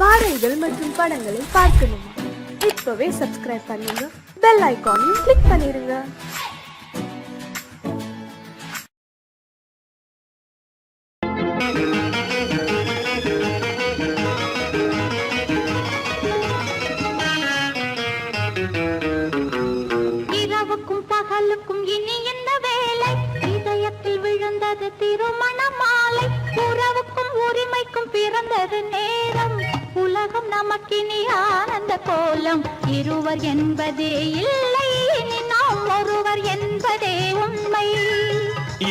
பாடல்கள் மற்றும் படங்களை பார்க்கணுமா? இப்பவே சப்ஸ்கிரைப் பண்ணுங்க, பெல் ஐகானையும் கிளிக் பண்ணிருங்க. இரவுக்கும் பகலுக்கும் இனி என்ன வேலை? இதயத்தில் விழுந்தது திருமண மாலை. உறவுக்கும் உரிமைக்கும் பிறந்தது நேரம். உலகம் நமக்கினி ஆனந்த கோலம். இருவர் என்பதே இல்லை, இனி நாம் ஒருவர் என்பதே உண்மை.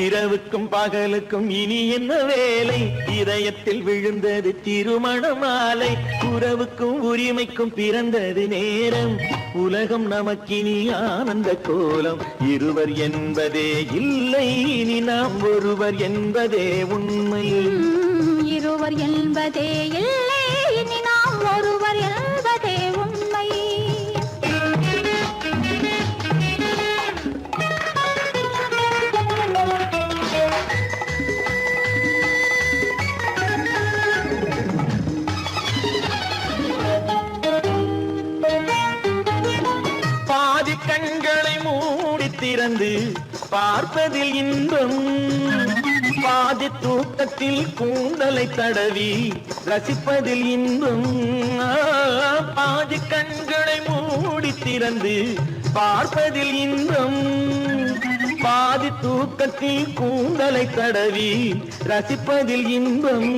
இரவுக்கும் பகலுக்கும் இனி என்ன வேலை? இதயத்தில் விழுந்தது திருமண மாலை. உறவுக்கும் உரிமைக்கும் பிறந்தது நேரம். உலகம் நமக்கினி ஆனந்த கோலம். இருவர் என்பதே இல்லை, இனி நாம் ஒருவர் என்பதே உண்மை. இருவர் என்பதே இல்லை, இனி நாம் ஒருவர் என்பதே உண்மை. பாதி கண்களை மூடி திறந்து பார்ப்பதில் இன்பம். பாதி தூக்கத்தில் கூந்தலை தடவி ரசிப்பதில் இன்பம். பாதி கண்களை மூடி திறந்து பார்ப்பதில் இன்பம். பாதி தூக்கத்தில் கூந்தலை தடவி ரசிப்பதில் இன்பம்.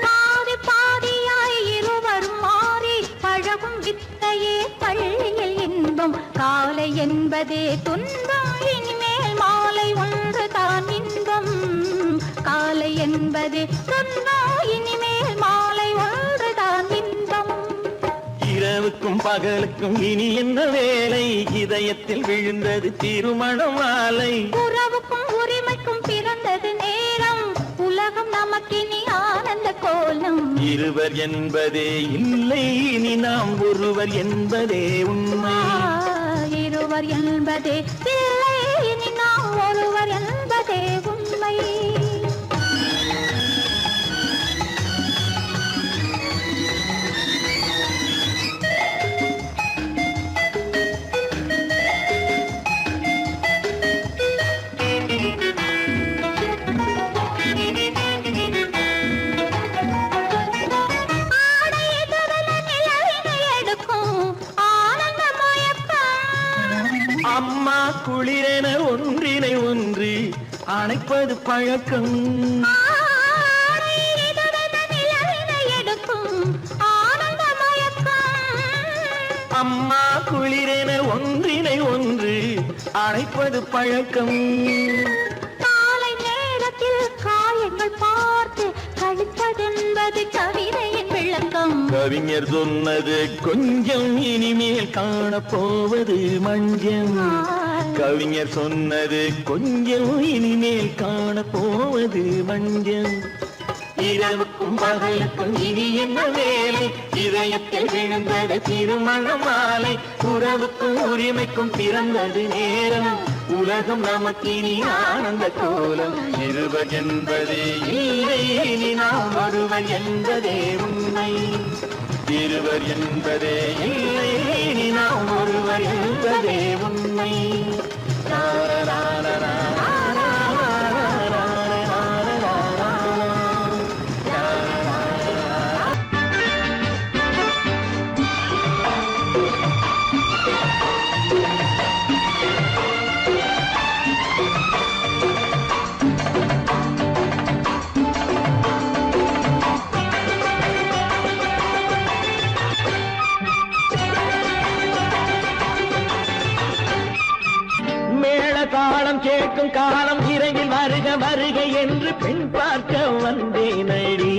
பாதி பாதியாய் இருவர் மாறி பழகும் வித்தையே பள்ளியில் இன்பம். காலை என்பதே துன்பம், இனிமேல் மாலை ஒன்று தான் இன்பம். காலை என்பதே துன்பம், இனிமேல் மாலை ஒன்று தான் இன்பம். இரவுக்கும் பகலுக்கும் இனி என்ன வேலை? இதயத்தில் விழுந்தது திருமண மாலை. உறவுக்கும் உரிமைக்கும் பிறந்தது நேரம். உலகம் நமக்கினி ஆனந்த கோலம். இருவர் என்பதே இல்லை, இனி நாம் ஒருவர் என்பதே உண்மை. இருவர் என்பதே இல்லை, இனி நாம் ஒருவர் என்பதே உண்மை. அம்மா குளிரென ஒன்றினை ஒன்று அணைப்பது பழக்கம். அம்மா குளிரென ஒன்றினை ஒன்று அணைப்பது பழக்கம். காலை நேரத்தில் காயங்கள் பார்த்து கழிப்பதென்பது கவிதையின் விளக்கம். கவிஞர் சொன்னது கொஞ்சம், இனிமேல் காணப்போவது மஞ்சம். கவிஞர் சொன்னது கொஞ்சம், இனிமேல் காணப்போவது மஞ்சம். இரவுக்கும் பகலுக்கும் இனி என்ன வேலை? இதயத்தில் விழுந்தது திருமண மாலை. உறவுக்கும் உரிமைக்கும் பிறந்தது நேரம். உலகம் நமக்கினி ஆனந்த கோலம். இருவர் என்பதே இல்லை, இனி நாம் ஒருவர் என்பதே உண்மை. இருவர் என்பதே இல்லை, இனி நாம் ஒருவர் என்பதே உண்மை. தாளம் கேட்கும் காலம் இறையில் வருக வருக என்று பெண் பார்க்க வந்தேன் அடி.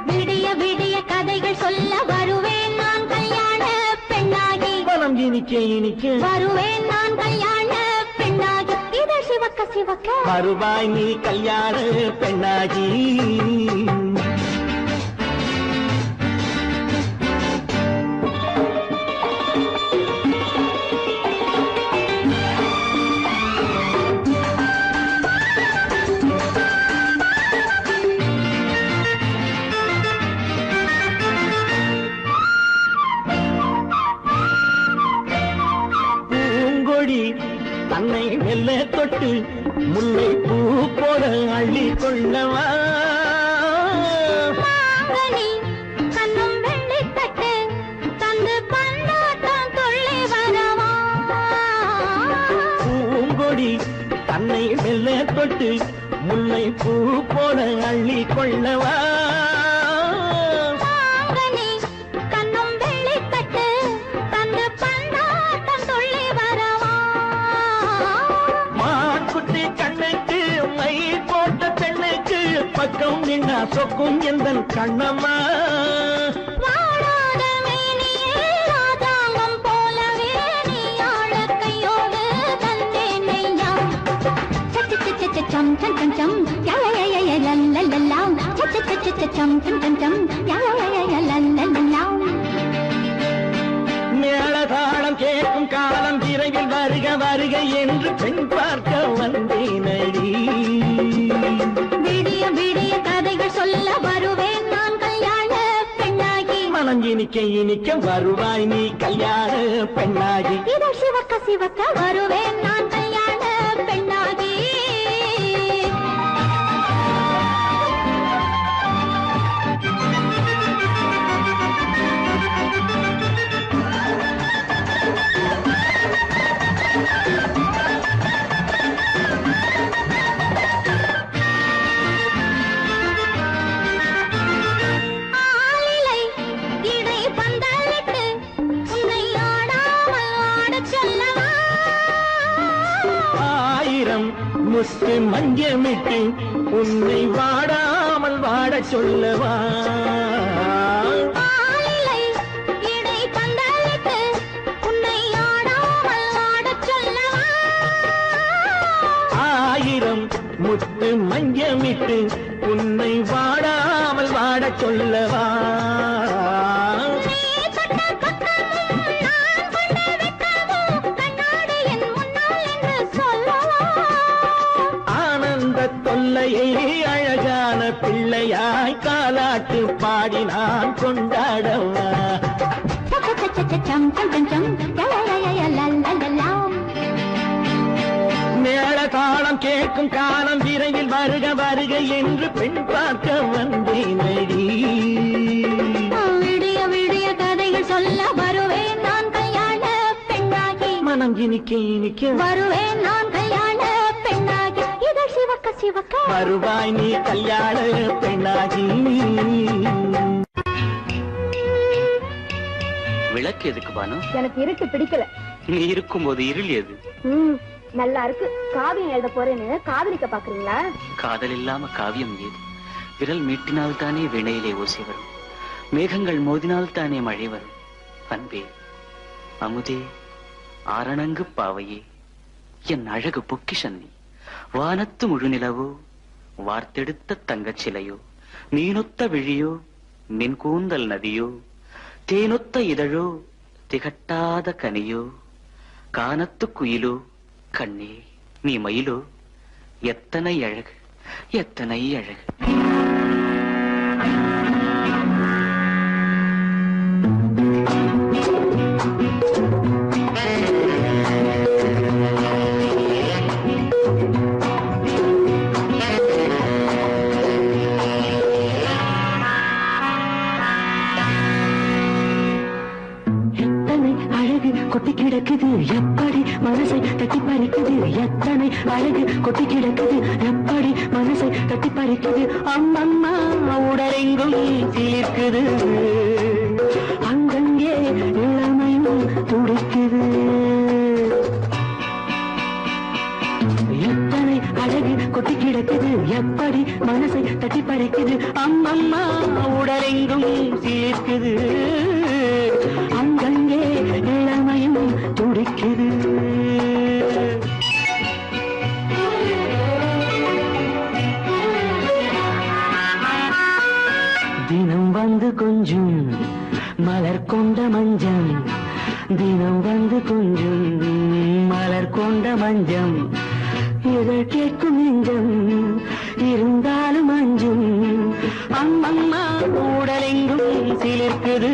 விடிய விடிய கதைகள் சொல்ல வருவேன் நான் கல்யாண பெண்ணாகி. மனம் இனிக்க இனிக்க வருவேன் நான் கல்யாண பெண்ணாகி. இதை சிவக்க சிவக்க வருவாய் நீ கல்யாண பெண்ணாகி. தொட்டு முல்லை பூ போல அள்ளி கொள்ளவா மாங்கனி கண்ணும் வெள்ளித்தட்டு தந்து பந்தாட்டம் துள்ளி வரவா பூங்கொடி தன்னை மெல்ல தொட்டு முல்லை பூ போல அள்ளி கொள்ளவா மாங்கனி கண்ணும் வெள்ளித்தட்டு தந்து பந்தாட்டம் துள்ளி வரவா மாக்குட்டி கண்ணுக்கு மை போட்ட பெண்ணுக்கு பக்கம் நின்னா சொக்கும் எந்தன் கண்ணம்மா வாழாத மேனியே ராஜாங்கம் போலவே நீ ஆழக்கையோடு தந்தேன் நெய்யா சம் சம் சம் சம் யா யா யா யா லல்லல்லா சம் சம் சம் யா யா யா லல்லல்லா மேளதாளம் கேட்கும் காலம் விரைவில் வருக வருக என்று பெண் பார்க்க வந்தேனடி விடிய விடிய கதைகள் சொல்ல வருவேன் நான் கல்யாண பெண்ணாகி மனம் இனிக்க இனிக்க வருவாய் நீ கல்யாண பெண்ணாகி இதழ் சிவக்க சிவக்க வருவேன் நான் கல்யாண பெண்ணாகி ஆளிலை இடை பந்தலிட்டு உன்னை ஆடாமல் ஆடச் சொல்லவா ஆயிரம் முத்து மஞ்சமிட்டு உன்னை வாடாமல் வாடச் சொல்லவா ஆளிலை இடை பந்தலிட்டு உன்னை ஆடாமல் ஆடச் சொல்லவா ஆயிரம் முத்து மஞ்சமிட்டு உன்னை வாடாமல் வாடச் சொல்லவா நீ தொட்ட பக்கமும் நான் கொண்ட வெட்கமும் கண்ணாடி என் முன்னால் என்று சொல்லவா ஆனந்த தொல்லையை அழகான பிள்ளையாய் காலாட்டு பாடி நான் கொண்டாடவா சம் சம் சம் சம் யா யா யா யா லல்லல்லா மேள தாளம் கேட்கும் காலம் விரைவில் வருக வருக என்று பெண் பார்க்க வந்தேனடி விடிய விடிய கதைகள் சொல்ல வருவேன் நான் கல்யாண பெண்ணாகி மனம் இனிக்க இனிக்க வருவேன் நான் கல்யாண பெண்ணாகி இதழ் சிவக்க சிவக்க வருவாய் நீ கல்யாண பெண்ணாகி விளக்கு எதுக்கு பானு? எனக்கு இருட்டு பிடிக்கல. நீ இருக்கும்போது இருள் எது? நல்லா இருக்கு. காவியம் எழுத போறேன்னு காதலிக்க பாக்குறீங்களா? காதல் இல்லாம காவியம் ஏது? விரல் மீட்டினால் தானே வினையிலே ஓசை வரும், மேகங்கள் மோதினால் தானே மழை வரும். அன்பே, அமுதே, ஆரணங்கு பாவையே, என் அழகு பொக்கிஷன்னி, வானத்து முழுநிலவோ, வார்த்தெடுத்த தங்கச் சிலையோ, நீனொத்த விழியோ, நின் கூந்தல் நதியோ, தேனொத்த இதழோ, திகட்டாத கனியோ, கானத்து குயிலோ, கண்ணே நீ மயிலோ, எத்தனை அழகு, எத்தனை அழகு. கொட்டி கிடக்குது எப்படி மனசை தட்டி பறிக்குது, எத்தனை அழகு கொட்டி கிடக்குது எப்படி மனசை தட்டி பறிக்குது. அம்மம்மா உடலெங்கும் தீர்க்குது, அங்கங்கே இளமையும் துடிக்குது. எத்தனை அழகு கொட்டி கிடக்குது எப்படி மனசை தட்டி பறிக்குது. அம்மம்மா உடலெங்கும் தீர்க்குது, அங்கங்கே இளமையும் துடிக்குது. தினம் வந்து கொஞ்சம் மலர் கொண்ட மஞ்சம், தினம் வந்து கொஞ்சம் மலர் கொண்ட மஞ்சம், இதழ் கேட்கும் நெஞ்சம் இருந்தாலும் அஞ்சும். அம்மம்மா உடலெங்கும் சிலிர்க்குது,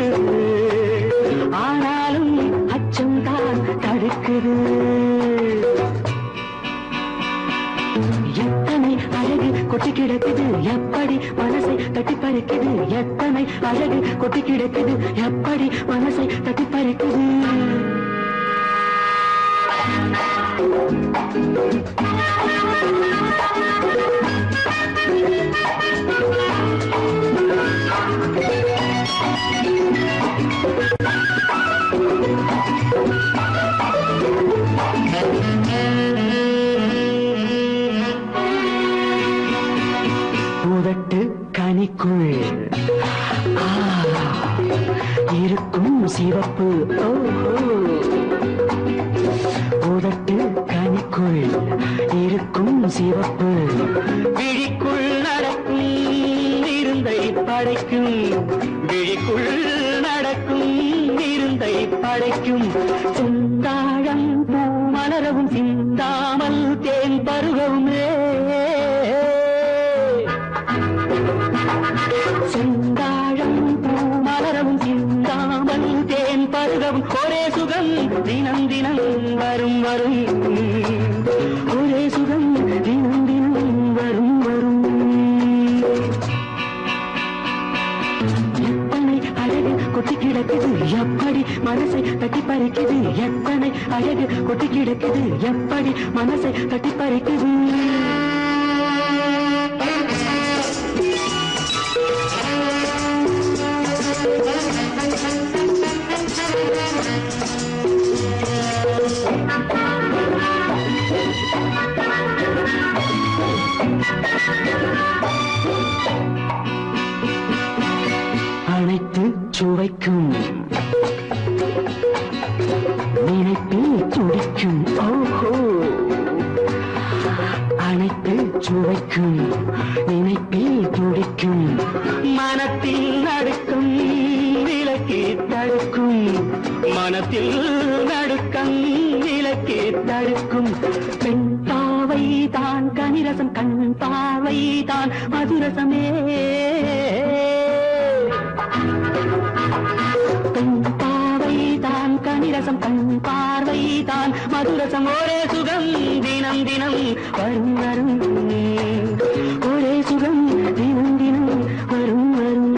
ஆனாலும் அச்சம் தான் தடுக்குது. கொட்டி கிடக்குது எப்படி மனசை தட்டி பறிக்குது எத்தனை அழகு கொட்டி கிடக்குது எப்படி மனசை தட்டி பறிக்குது கனிக்குள் இருக்கும் சிவப்பு உதட்டு கனிக்குள் இருக்கும் சிவப்பு விழிக்குள் நடக்கும் இருந்தை படைக்கும் விழிக்குள் நடக்கும் இருந்தை படைக்கும் செந்தாழம் பூ மலரவும் சிந்தாமல் தேன் பருகவுமே செந்தாழம் பூ மலரவும் சிந்தாமல் தேன் பருகவும் ஒரே சுகம் தினம் தினம் வரும் வரும் ஒரே சுகம் தினம் தினம் வரும் வரும் எத்தனை அழகு கொட்டி கிடக்குது எப்படி மனசை தட்டி பறிக்குது எத்தனை அழகு கொட்டி கிடக்குது எப்படி மனசை தட்டி பறிக்குது அனைத்து சுவைக்கும் நினைப்பில் துடிக்கும் ஓஹோ அனைத்து சுவைக்கும் நினைப்பில் துடிக்கும் மனத்தில் நடுக்கும் விலக்கி தடுக்கும் மனத்தில் நடுக்கம் விலக்கி தடுக்கும் பெண் பாவை தான் கனிரசம் கண் பாவை தான் மதுரசமே பெண் பாவை தான் கனிரசம் கண் பார்வை தான் மதுரசம் ஒரே சுகம் தினம் தினம் வரும் வரும் ஒரே சுகம் தினம் தினம் வரும் வரும்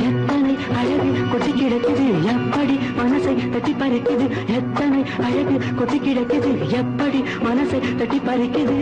எத்தனை அழகு கொட்டி கிடக்குது எப்படி மனசை தட்டி பறிக்குது எத்தனை அழகு கொட்டி கிடக்குது எப்படி மனசை தட்டி பறிக்குது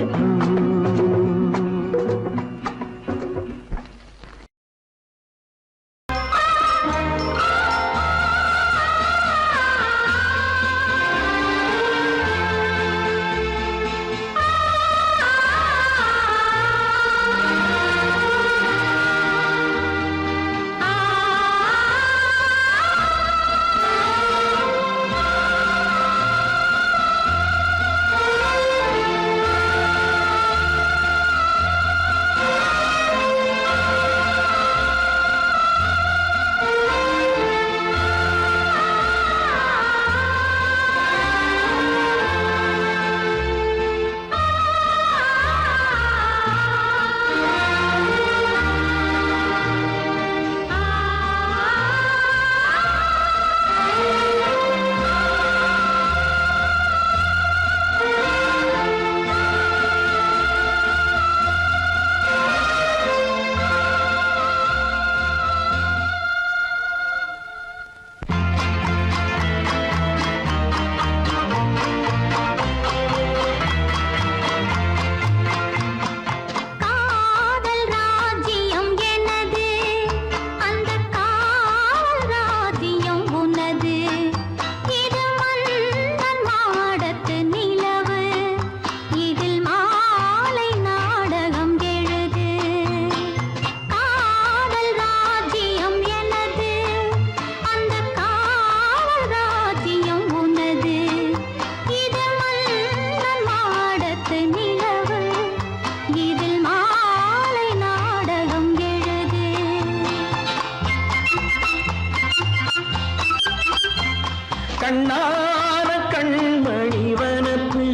கண்ணான கண்மணி வனப்பு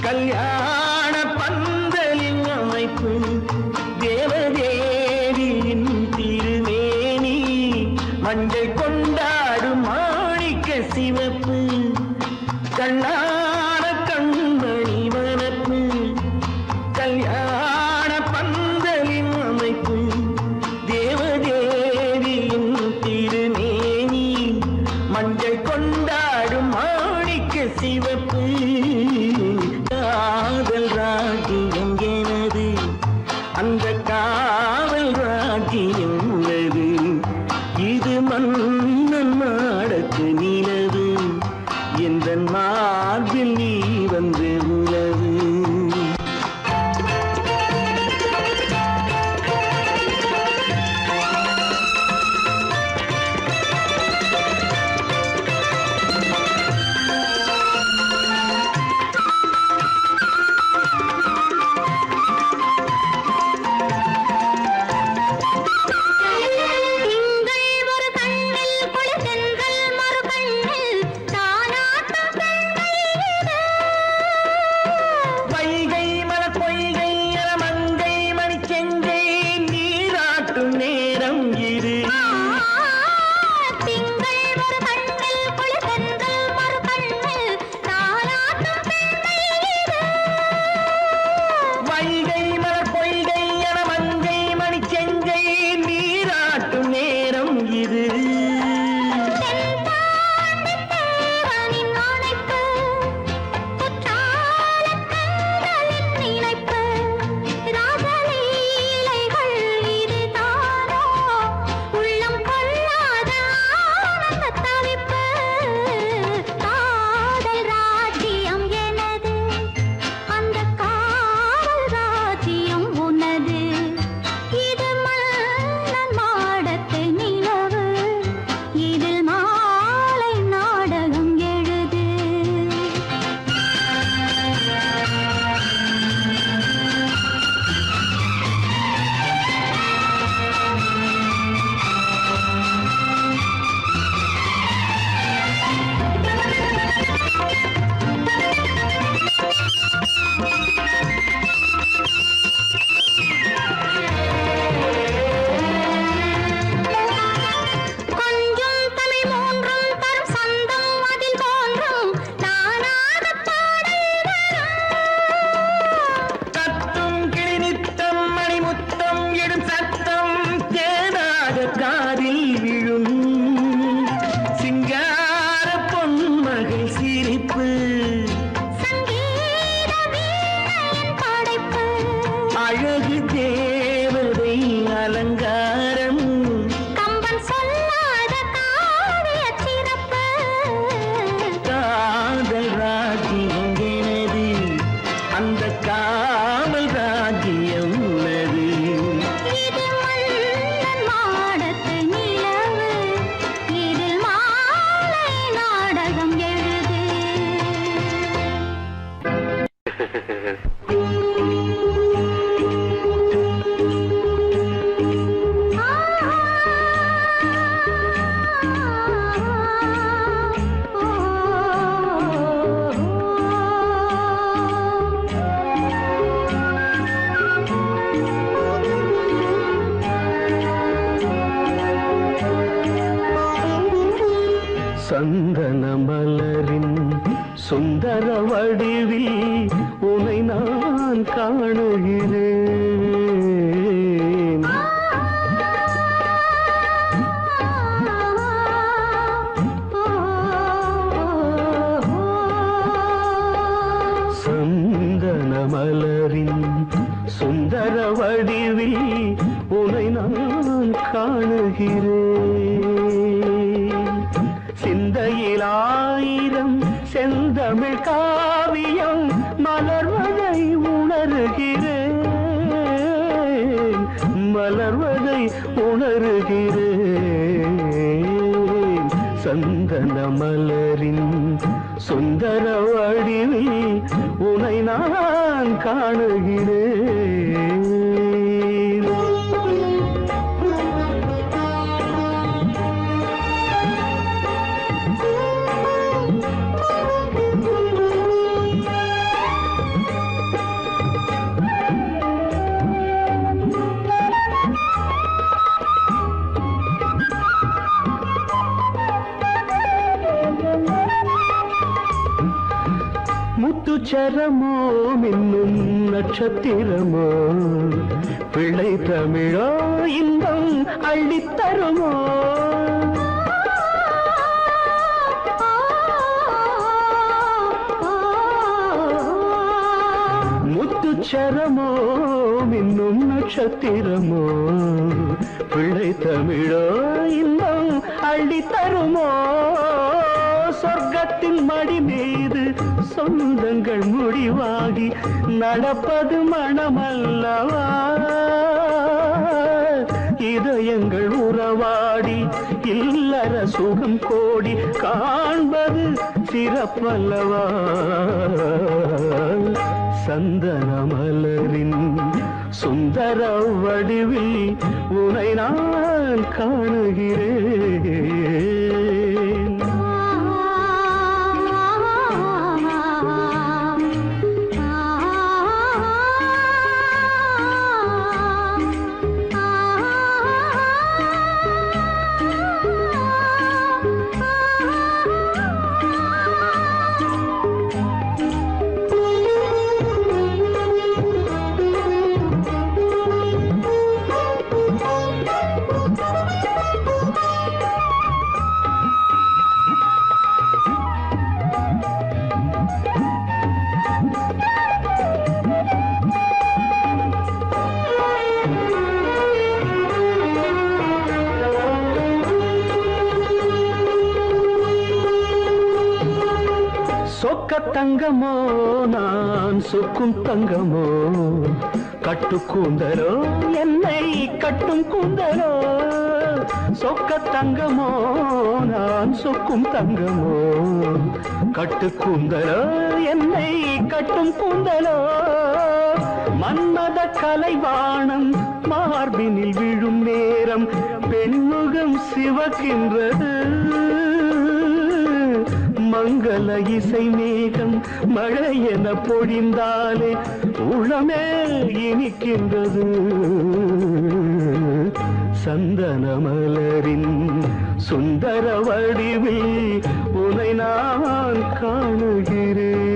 கல்யாண பந்தலின் அமைப்பு தேவதேவியின் திருமேனி மஞ்சள் கொண்டாடும் மாணிக்க சிவப்பு கண்ணான கண்மணி வனப்பு அந்த காவல் ராஜ்யம் உள்ளது. இது மன்னன் நாடத்து நிலவு, எந்த மார்பில் நீ வந்து உலவு. சந்தன மலரின் சுந்தர வடிவில் உனை நான் காணுகிறேன். சந்தன மலரின் சுந்தர வடிவில் உனை நான் காணுகிறேன். சிந்தையிலாயிரம் செந்தமிழ் காவியம் மலர்வதை உணர்கிறேன், மலர்வதை உணர்கிறேன். சந்தன மலரின் சுந்தர வடிவில் உனை நான் காணுகிறேன். முத்துச்சரமோ மின்னும் நட்சத்திரமோ பிள்ளை தமிழோ இன்பம் அள்ளித்தருமோ. முத்துச்சரமோ மின்னும் நட்சத்திரமோ பிள்ளை தமிழோ இன்னும் அள்ளி தருமோ சொர்க்கத்தின் மடி மீது சொந்தங்கள் முடிவாகி நடப்பது மனமல்லவா இதயங்கள் உறவாடி இல்லற சுகம் கோடி காண்பது சிறப்பல்லவா சந்தன மலரின் சுந்தர வடிவில் உனை நான் காணுகிறேன் சொக்க தங்கமோ நான் சொக்கும் தங்கமோ கட்டு கூந்தலோ என்னை கட்டும் கூந்தலோ சொக்க தங்கமோ நான் சொக்கும் தங்கமோ கட்டு கூந்தலோ என்னை கட்டும் கூந்தலோ மன்மத கலைவாணம் மார்பினில் விழும் நேரம் பெண்முகம் சிவக்கின்றது மங்கள இசை மேகம் மழை என பொழிந்தாலே உளமே இனிக்கின்றது சந்தன மலரின் சுந்தர வடிவில் உனை நான் காணுகிறேன்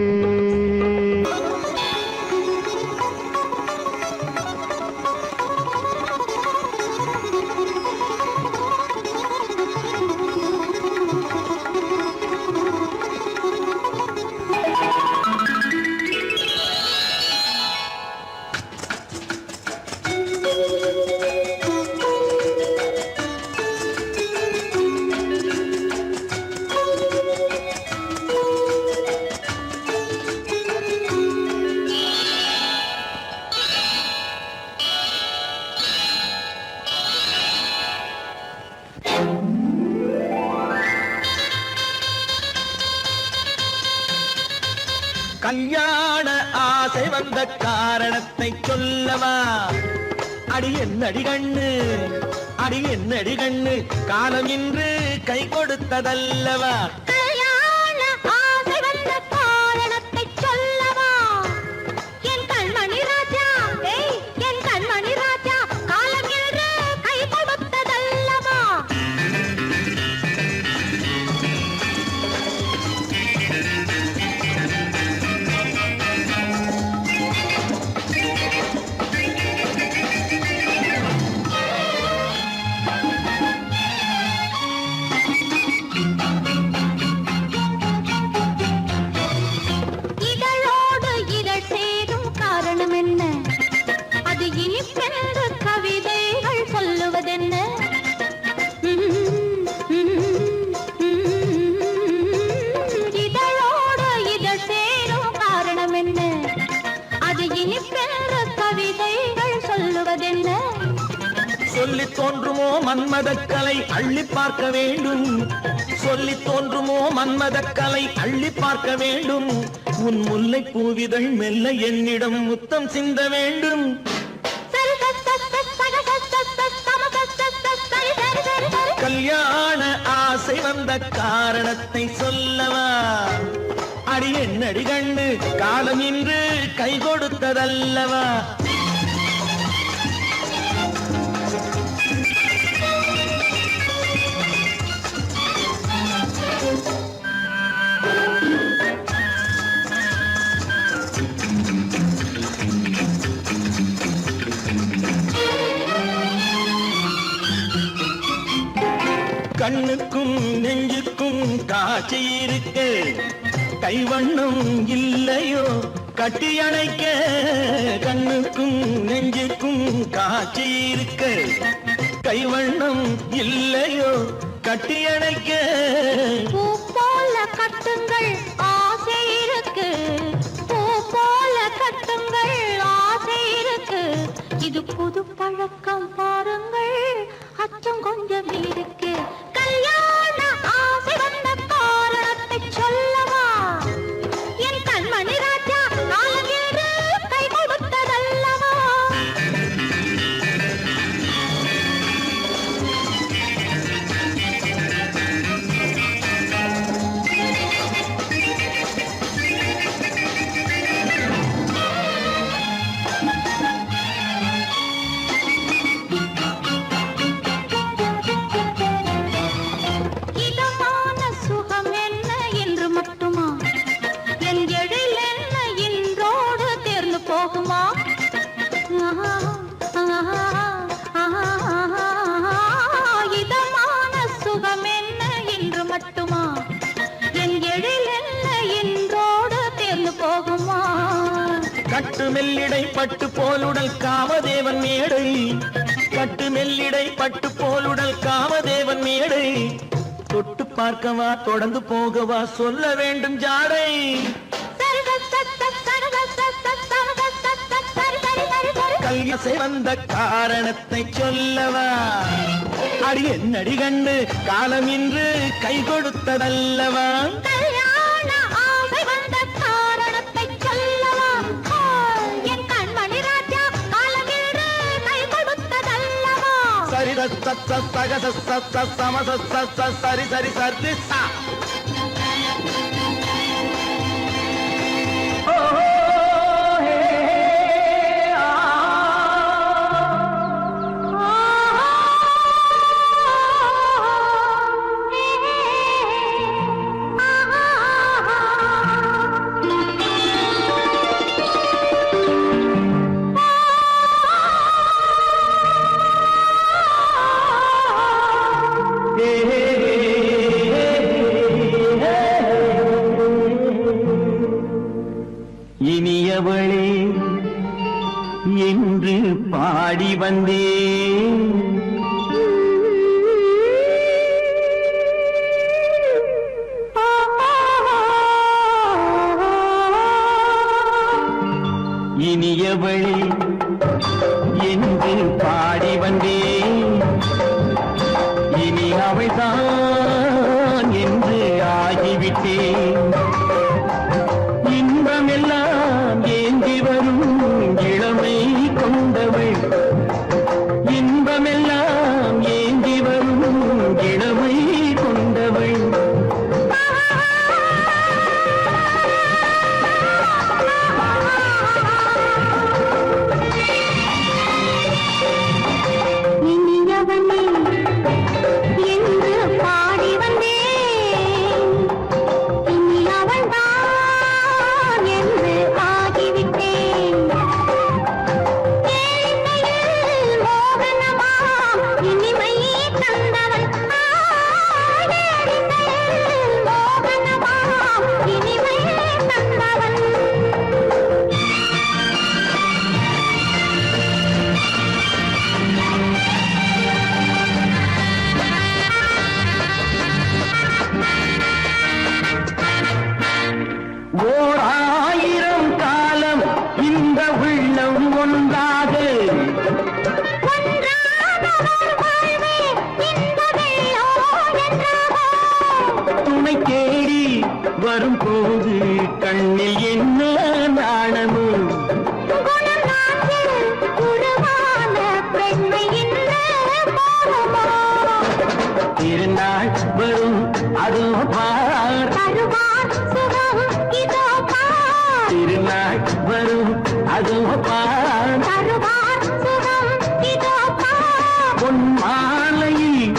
கல்யாண ஆசை வந்த காரணத்தை சொல்லவா அடி என்னடி கண்ணு அடி என்னடி கண்ணு காலம் இன்று கை கொடுத்ததல்லவா கல்யாண ஆசை வந்த காரணத்தை சொல்லவா என் கண்மணி ராஜா என் கண்மணி ராஜா காலம் என்று கை கொடுத்ததல்லவா சொல்லி தோன்றுமோ மன்மதக்கலை அள்ளி பார்க்க வேண்டும் சொல்லி தோன்றுமோ மன்மதக்கலை அள்ளி பார்க்க வேண்டும் உன் முல்லை பூவிதழ் மெல்ல என்னிடம் முத்தம் சிந்த வேண்டும் கல்யாண ஆசை வந்த காரணத்தை சொல்லவா அடி என்னடி கண்ணு காலம் இன்று கை கொடுத்ததல்லவா கண்ணுக்கும் நெஞ்சுக்கும் காட்சி இருக்கு கைவண்ணம் இல்லையோ கட்டி அணைக்க கண்ணுக்கும் நெஞ்சுக்கும் காட்சி இருக்க கைவண்ணம் இல்லையோ கட்டி அணைக்க பூ போல கட்டுங்கள் ஆசை இருக்கு பூ போல கட்டுங்கள் ஆசை இருக்கு இது புது பழக்கம் பாருங்கள் அச்சம் கொஞ்சம் இருக்கு கல்யாண ஆசை வந்த காரணத்தை சொல்லவா என் கண்மணி ராஜா நாளென்று கை கொடுத்ததல்லவா இதமான சுகம் என்ன என்று மட்டுமா என் எழில் என்ன இன்றோடு தேர்ந்து போகுமா இதமான சுகம் என்ன என்று மட்டுமா என் எழில் என்ன இன்றோடு தேர்ந்து போகுமா கட்டு மெல்லிடை பட்டு போலுடல் காமதேவன் மேடை கட்டு மெல்லிடை பட்டு போலுடல் காமதேவன் மேடை தொட்டு பார்க்கவா தொடர்ந்து போகவா சொல்ல வேண்டும் ஜாடை கல்யாசை வந்த காரணத்தை சொல்லவா அடி என்னடி கண்டு காலம் இன்று கை கொடுத்ததல்லவா கல்யாண ஆசை வந்த காரணத்தை சொல்லவா என் கண்மணி ராஜா காலமின்று கை கொடுத்ததல்லவா சரித சத்த சகத சத்த சமத சத்த சரி சரி சரி சா இனியவளே என்று பாடி வந்தேன் இனியவளே என்று பாடி வந்தேன் இனி அவள்தான் என்று ஆகிவிட்டேன் இன்பமெல்லாம் ஏந்தி வரும் இளமை கொண்டவள் இன்பமெல்லாம் ஏந்தி வரும் இளமை கொண்டவள் இனியவனே என்று பாடி வந்தேன் இனி அவள்தான் என்று ஆகிவிட்டேன் ஏழையில் மோகனமா இனிமை தந்தவன் ஏழையில் மோகனமா இனிமை தந்தவன் ஓர் ஆயிரம் காலம் இந்த உள்ளம் ஒன்றாக துணை தேடி வரும்போது கண்ணில் என்ன நாணமோ திருநாள் வரும் அதோ பார் திருநாள் வரும் அதோ பார் பொன் மாலையில்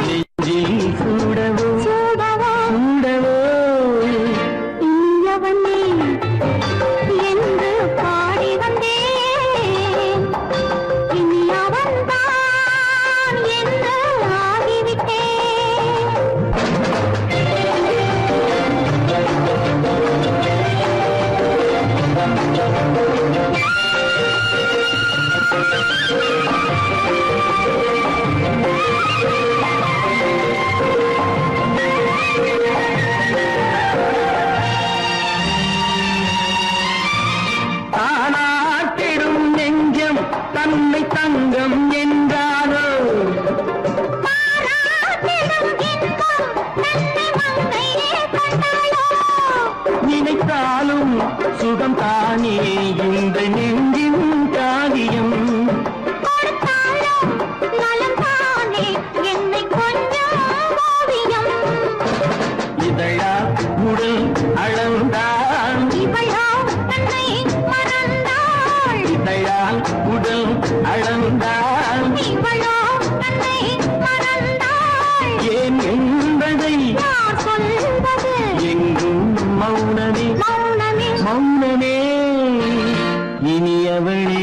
நெஞ்சில் சூடவோ சூடவோ என்று பாடி வந்தேன் இனி அவன்தான் என்று ஆகிவிட்டேன் தங்கம் என்றாரோ பாராட்டிடும் இன்பம் தன்னை மங்கையே கண்டாளோ நினைத்தாலும் சுகம் தானே இந்த நெஞ்சின் காரியம் கொடுத்தாலும் நலம் தானே என்னை கொஞ்சம் ஓவியம் இதழா உடல் அளந்தால் இவளோ தன்னை மறந்தாள் இதழால் உடல் அளந்தால் இவளோ தன்னை மறந்தாள் ஏன் என்பதை யார் சொல்வது எங்கும் மௌனமே மௌனமே மௌனமே இனியவளே